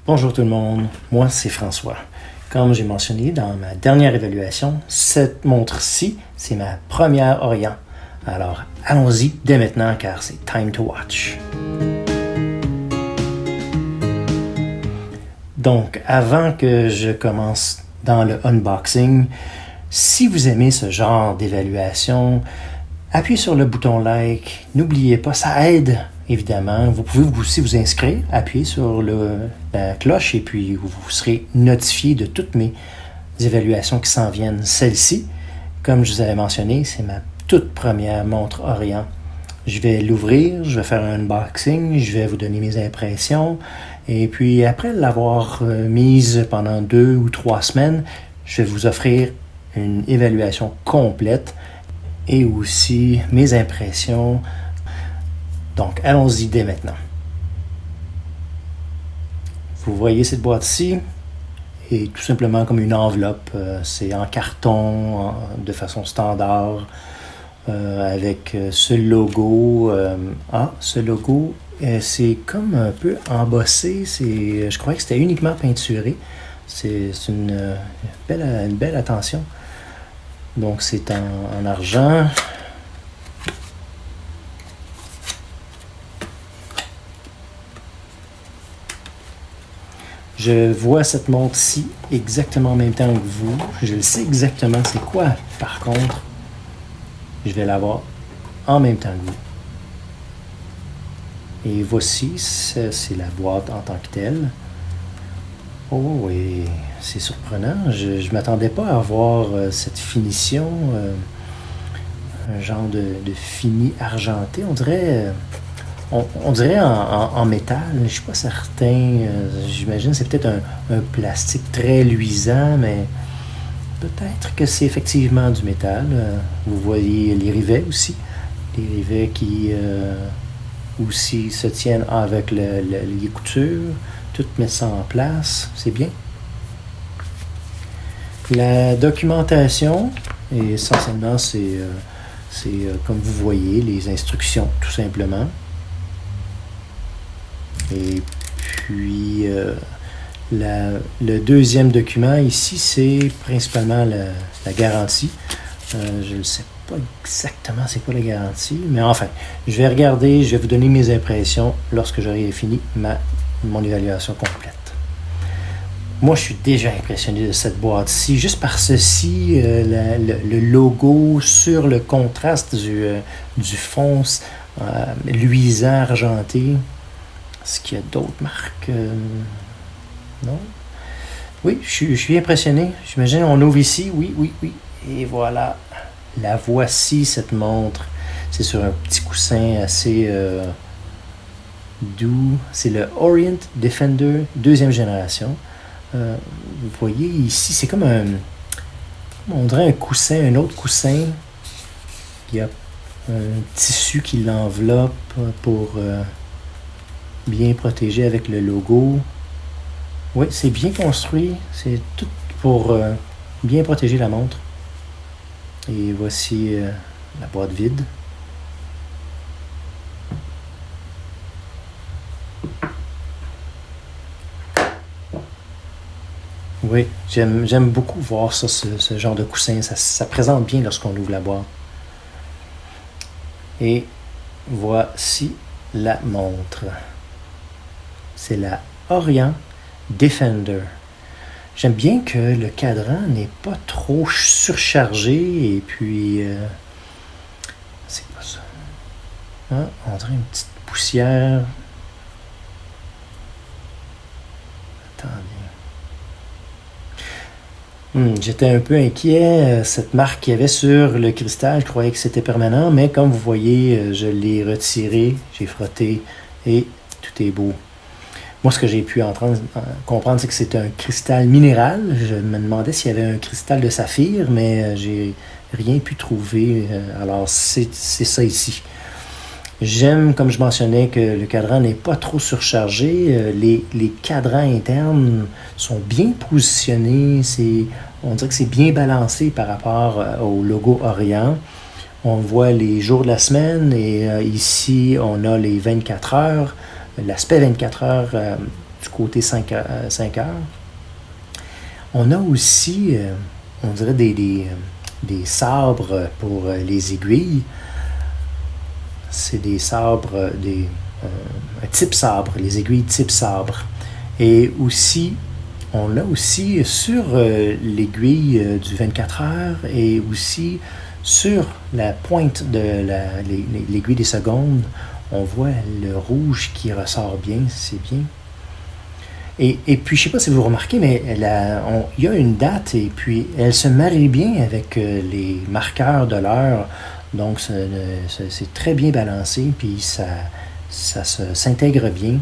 Bonjour tout le monde, moi c'est François. Comme j'ai mentionné dans ma dernière évaluation, cette montre-ci, c'est ma première Orient. Alors allons-y dès maintenant car c'est time to watch. Donc avant que je commence dans le unboxing, si vous aimez ce genre d'évaluation, appuyez sur le bouton like, n'oubliez pas, ça aide évidemment. Vous pouvez aussi vous inscrire, appuyer sur la cloche et puis vous serez notifié de toutes mes évaluations qui s'en viennent. Celle-ci, comme je vous avais mentionné, c'est ma toute première montre Orient. Je vais l'ouvrir, je vais faire un unboxing, je vais vous donner mes impressions et puis après l'avoir mise pendant 2 ou 3 semaines, je vais vous offrir une évaluation complète et aussi mes impressions. Donc, allons-y dès maintenant. Vous voyez cette boîte-ci est tout simplement comme une enveloppe. C'est en carton, de façon standard, avec ce logo. Ce logo, c'est comme un peu embossé. Je croyais que c'était uniquement peinturé. C'est une belle attention. Donc, c'est en argent. Je vois cette montre-ci exactement en même temps que vous. Je le sais exactement c'est quoi. Par contre, je vais l'avoir en même temps que vous. Et voici, c'est la boîte en tant que telle. Oh oui, c'est surprenant. Je ne m'attendais pas à avoir cette finition, un genre de fini argenté. On dirait en métal, je ne suis pas certain. J'imagine que c'est peut-être un plastique très luisant, mais peut-être que c'est effectivement du métal. Vous voyez les rivets aussi. Les rivets qui aussi se tiennent avec les coutures. Tout met ça en place. C'est bien. La documentation, et essentiellement, c'est comme vous voyez, les instructions, tout simplement. Et puis, le deuxième document ici, c'est principalement la garantie. Je ne sais pas exactement c'est quoi la garantie, mais enfin, je vais regarder, je vais vous donner mes impressions lorsque j'aurai fini mon évaluation complète. Moi, je suis déjà impressionné de cette boîte-ci, juste par ceci, le logo sur le contraste du fond luisant, argenté. Est-ce qu'il y a d'autres marques? Non? Oui, je suis impressionné. J'imagine, on ouvre ici. Oui. Et voilà. La voici, cette montre. C'est sur un petit coussin assez doux. C'est le Orient Defender 2e génération. Vous voyez ici, c'est comme on dirait un coussin, un autre coussin. Il y a un tissu qui l'enveloppe pour bien protégé avec le logo. Oui, c'est bien construit. C'est tout pour bien protéger la montre. Et voici la boîte vide. Oui, j'aime beaucoup voir ça, ce genre de coussin. Ça présente bien lorsqu'on ouvre la boîte. Et voici la montre. C'est la Orient Defender. J'aime bien que le cadran n'est pas trop surchargé et puis c'est quoi ça? On dirait une petite poussière. Attendez. J'étais un peu inquiet. Cette marque qu'il y avait sur le cristal, je croyais que c'était permanent, mais comme vous voyez, je l'ai retiré, j'ai frotté et tout est beau. Moi, ce que j'ai pu comprendre, c'est que c'est un cristal minéral. Je me demandais s'il y avait un cristal de saphir, mais j'ai rien pu trouver. Alors, c'est ça ici. J'aime, comme je mentionnais, que le cadran n'est pas trop surchargé. Les cadrans internes sont bien positionnés. On dirait que c'est bien balancé par rapport au logo Orient. On voit les jours de la semaine et ici, on a les 24 heures. L'aspect 24 heures du côté 5 heures. On a aussi, on dirait des sabres pour les aiguilles. C'est des sabres, un type sabre, les aiguilles type sabre. Et aussi, on a aussi sur l'aiguille du 24 heures et aussi sur la pointe de l'aiguille des secondes, on voit le rouge qui ressort bien, c'est bien. Et puis, je ne sais pas si vous remarquez, mais il y a une date et puis elle se marie bien avec les marqueurs de l'heure. Donc, c'est très bien balancé, puis ça s'intègre bien.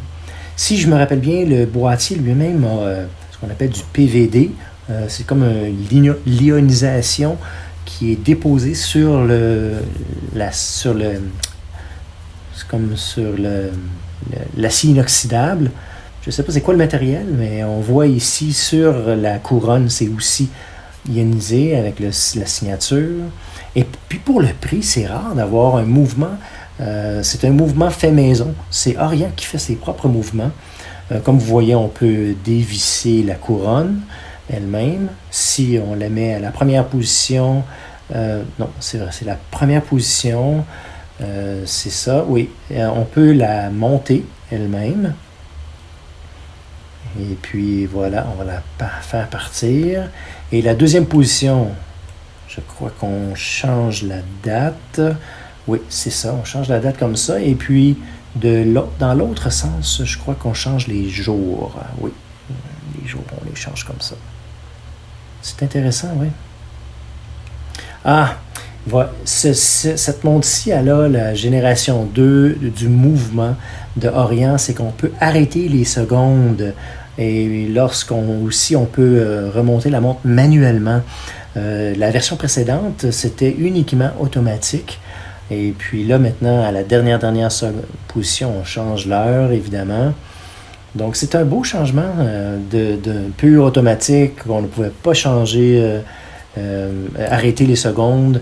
Si je me rappelle bien, le boîtier lui-même a ce qu'on appelle du PVD. C'est comme l'ionisation qui est déposée sur l'acier inoxydable. Je ne sais pas c'est quoi le matériel, mais on voit ici sur la couronne, c'est aussi ionisé avec la signature. Et puis pour le prix, c'est rare d'avoir un mouvement. C'est un mouvement fait maison. C'est Orient qui fait ses propres mouvements. Comme vous voyez, on peut dévisser la couronne elle-même. Si on la met à la première position, non, c'est vrai, c'est la première position. C'est ça, oui. On peut la monter elle-même. Et puis voilà, on va la faire partir. Et la deuxième position, je crois qu'on change la date. Oui, c'est ça, on change la date comme ça. Et puis, dans l'autre sens, je crois qu'on change les jours. Oui, les jours, on les change comme ça. C'est intéressant, oui. Ah, voilà. Cette montre-ci, elle a la génération 2 du mouvement de Orient. C'est qu'on peut arrêter les secondes. Et on peut remonter la montre manuellement. La version précédente, c'était uniquement automatique. Et puis là, maintenant, à la dernière position, on change l'heure, évidemment. Donc, c'est un beau changement de pur automatique. On ne pouvait pas changer, arrêter les secondes.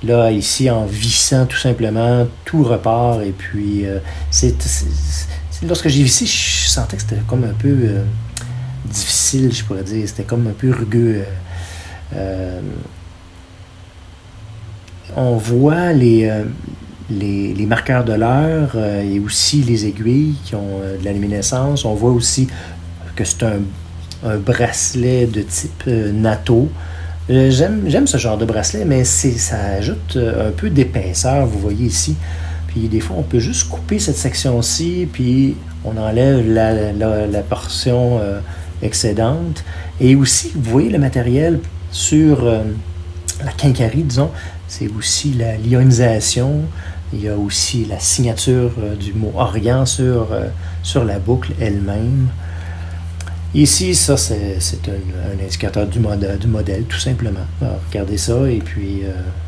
Là, ici, en vissant tout simplement, tout repart. Et puis, lorsque j'ai vissé, je sentais que c'était comme un peu difficile, je pourrais dire. C'était comme un peu rugueux. On voit les marqueurs de l'heure et aussi les aiguilles qui ont de la luminescence. On voit aussi que c'est un bracelet de type NATO. J'aime ce genre de bracelet, mais ça ajoute un peu d'épaisseur, vous voyez ici. Puis des fois, on peut juste couper cette section-ci, puis on enlève la portion excédente. Et aussi, vous voyez le matériel sur la quincaillerie, disons, c'est aussi l'ionisation. Il y a aussi la signature du mot Orient sur la boucle elle-même. Ici, ça, c'est un indicateur du modèle, tout simplement. Alors, regardez ça et puis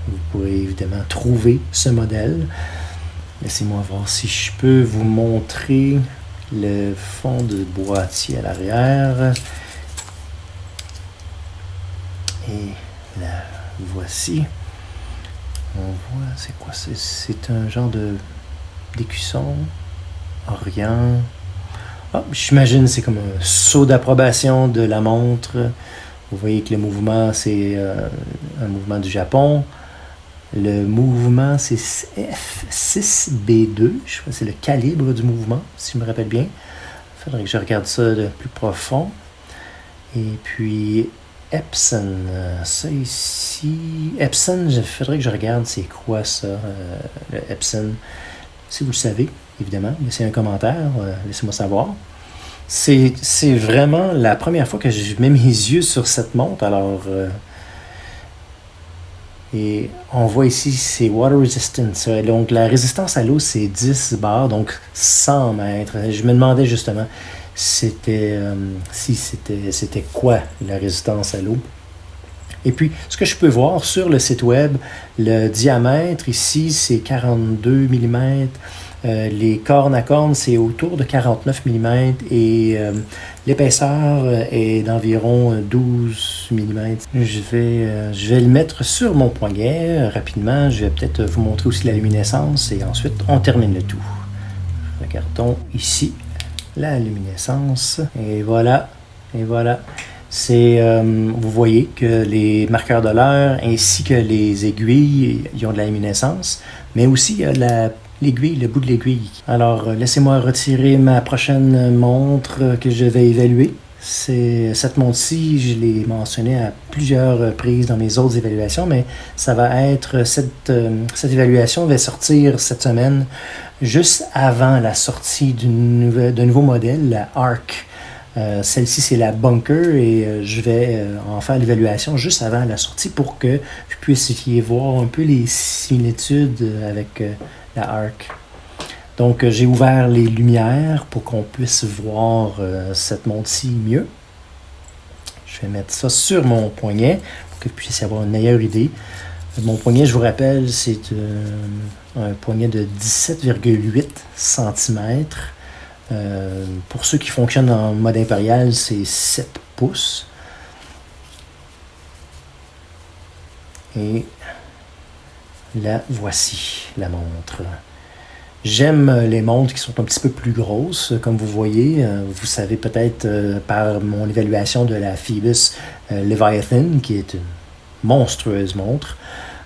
vous pourrez évidemment trouver ce modèle. Laissez-moi voir si je peux vous montrer le fond de boîtier à l'arrière. Et là, voici. On voit, c'est quoi? C'est un genre d'écusson, Orient. Ah, j'imagine c'est comme un saut d'approbation de la montre. Vous voyez que le mouvement, c'est un mouvement du Japon. Le mouvement, c'est F6B2. Je crois que c'est le calibre du mouvement, si je me rappelle bien. Il faudrait que je regarde ça de plus profond. Et puis, Epson, ça ici. Epson, il faudrait que je regarde c'est quoi ça, le Epson. Si vous le savez, évidemment, laissez un commentaire, laissez-moi savoir. C'est vraiment la première fois que je mets mes yeux sur cette montre. Alors, et on voit ici, c'est Water Resistance. Donc, la résistance à l'eau, c'est 10 bars, donc 100 mètres. Je me demandais justement si c'était quoi la résistance à l'eau. Et puis, ce que je peux voir sur le site web, le diamètre ici, c'est 42 mm. Les cornes à cornes, c'est autour de 49 mm et l'épaisseur est d'environ 12 mm. Je vais le mettre sur mon poignet rapidement. Je vais peut-être vous montrer aussi la luminescence et ensuite on termine le tout. Regardons ici la luminescence. Et voilà. Et voilà. Vous voyez que les marqueurs de l'heure ainsi que les aiguilles, ils ont de la luminescence, mais aussi il y a l'aiguille, le bout de l'aiguille. Alors, laissez-moi retirer ma prochaine montre que je vais évaluer. Cette montre-ci, je l'ai mentionné à plusieurs reprises dans mes autres évaluations, mais ça va être cette évaluation va sortir cette semaine, juste avant la sortie d'un nouveau modèle, la Arc. Celle-ci, c'est la Bunker et je vais en faire l'évaluation juste avant la sortie pour que vous puissiez voir un peu les similitudes avec la Arc. Donc, j'ai ouvert les lumières pour qu'on puisse voir cette montre-ci mieux. Je vais mettre ça sur mon poignet pour que vous puissiez avoir une meilleure idée. Mon poignet, je vous rappelle, c'est un poignet de 17,8 cm. Pour ceux qui fonctionnent en mode impérial, c'est 7 pouces. Et la voici, la montre. J'aime les montres qui sont un petit peu plus grosses, comme vous voyez. Vous savez peut-être par mon évaluation de la Phoebus Leviathan, qui est une monstrueuse montre.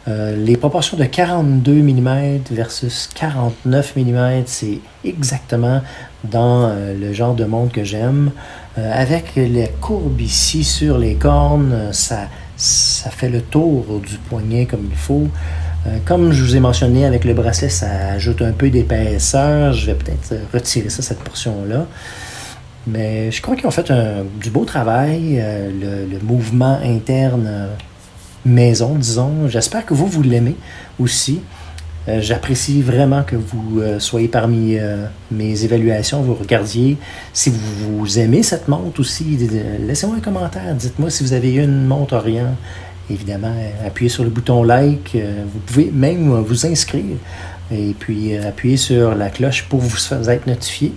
Les proportions de 42 mm versus 49 mm, c'est exactement dans le genre de montre que j'aime. Avec les courbes ici sur les cornes, ça fait le tour du poignet comme il faut. Comme je vous ai mentionné avec le bracelet, ça ajoute un peu d'épaisseur. Je vais peut-être retirer ça, cette portion-là. Mais je crois qu'ils ont fait du beau travail. Le mouvement interne maison, disons. J'espère que vous l'aimez aussi. J'apprécie vraiment que vous soyez parmi mes évaluations, vous regardiez. Si vous aimez cette montre aussi, laissez-moi un commentaire. Dites-moi si vous avez eu une montre Orient. Évidemment, appuyez sur le bouton like. Vous pouvez même vous inscrire et puis appuyer sur la cloche pour vous être notifié.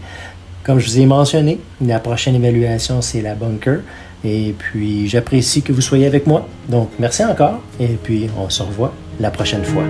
Comme je vous ai mentionné, la prochaine évaluation, c'est la Bunker. Et puis, j'apprécie que vous soyez avec moi. Donc, merci encore. Et puis, on se revoit la prochaine fois.